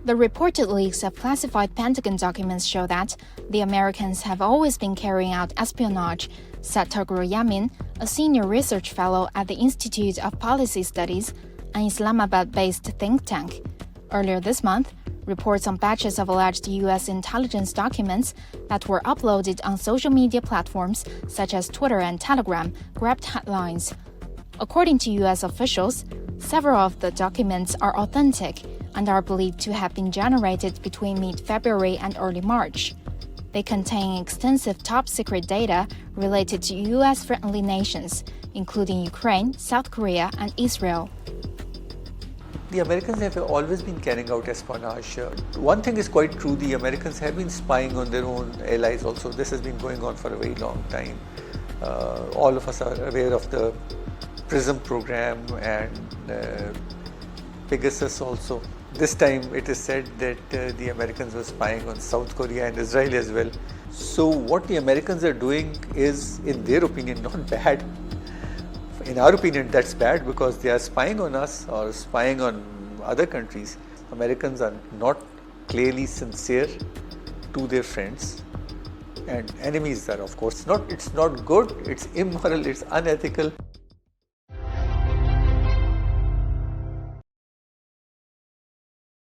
The reported leaks of classified Pentagon documents show that the Americans have always been carrying out espionage, said طغرل Yameen, a senior research fellow at the Institute of Policy Studies, an Islamabad-based think tank. Earlier this month, reports on batches of alleged U.S. intelligence documents that were uploaded on social media platforms such as Twitter and Telegram grabbed headlines. According to U.S. officials, several of the documents are authentic and are believed to have been generated between mid-February and early March. They contain extensive top-secret data related to U.S.-friendly nations, including Ukraine, South Korea, and Israel. The Americans have always been carrying out espionage. One thing is quite true, the Americans have been spying on their own allies also. This has been going on for a very long time. All of us are aware of the PRISM program and Pegasus also. This time it is said that the Americans were spying on South Korea and Israel as well. So what the Americans are doing is, in their opinion, not bad. In our opinion, that's bad because they are spying on us or spying on other countries. Americans are not clearly sincere to their friends, and enemies are, of course, it's not good, it's immoral, it's unethical.